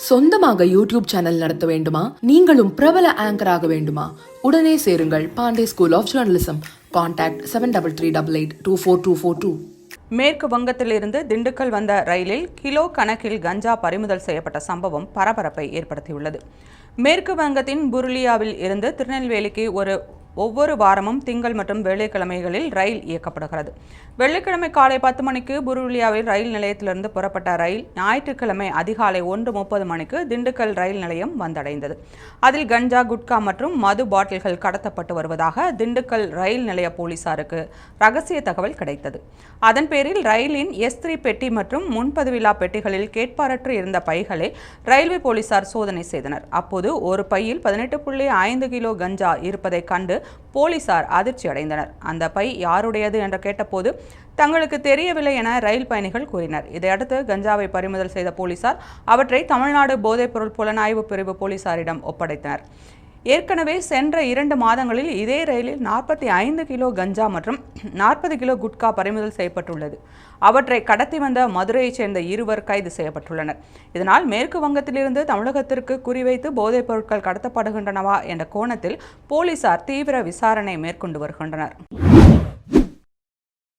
சொந்தமாக YouTube channel நடத்த வேண்டுமா? நீங்களும் பிரபல ஆங்கர் ஆக வேண்டுமா? உடனே சேருங்கள் Pandey school of journalism. Contact 7388242242. மேற்கு வங்கத்திலிருந்து திண்டுக்கல் வந்த ரயிலில் கிலோ கணக்கில் கஞ்சா பறிமுதல் செய்யப்பட்ட சம்பவம் பரபரப்பை ஏற்படுத்தியுள்ளது. மேற்கு வங்கத்தின் புருலியாவில் இருந்து திருநெல்வேலிக்கு ஒவ்வொரு வாரமும் திங்கள் மற்றும் வெள்ளிக்கிழமைகளில் ரயில் இயக்கப்படுகிறது. வெள்ளிக்கிழமை காலை 10 மணிக்கு புருலியாவில் ரயில் நிலையத்திலிருந்து புறப்பட்ட ரயில் ஞாயிற்றுக்கிழமை அதிகாலை 1:30 மணிக்கு திண்டுக்கல் ரயில் நிலையம் வந்தடைந்தது. அதில் கஞ்சா, குட்கா மற்றும் மது பாட்டில்கள் கடத்தப்பட்டு வருவதாக திண்டுக்கல் ரயில் நிலைய போலீசாருக்கு ரகசிய தகவல் கிடைத்தது. அதன் பேரில் ரயிலின் S3 பெட்டி மற்றும் முன்பதிவில்லா பெட்டிகளில் கேட்பாரற்று இருந்த பைகளை ரயில்வே போலீசார் சோதனை செய்தனர். அப்போது ஒரு பையில் 18.5 கிலோ கஞ்சா இருப்பதை கண்டு போலீசார் அதிர்ச்சி அடைந்தனர். அந்த பை யாருடையது என்று கேட்டபோது தங்களுக்கு தெரியவில்லை என ரயில் பயணிகள் கூறினர். இதையடுத்து கஞ்சாவை பறிமுதல் செய்த போலீசார் அவற்றை தமிழ்நாடு போதைப்பொருள் புலனாய்வு பிரிவு போலீசாரிடம் ஒப்படைத்தனர். ஏற்கனவே சென்ற 2 மாதங்களில் இதே ரயிலில் 45 கிலோ கஞ்சா மற்றும் 40 கிலோ குட்கா பறிமுதல் செய்யப்பட்டுள்ளது. அவற்றை கடத்தி வந்த மதுரையைச் சேர்ந்த 2 கைது செய்யப்பட்டுள்ளனர். இதனால் மேற்கு வங்கத்திலிருந்து தமிழகத்திற்கு குறிவைத்து போதைப் பொருட்கள் கடத்தப்படுகின்றனவா என்ற கோணத்தில் போலீசார் தீவிர விசாரணை மேற்கொண்டு வருகின்றனர்.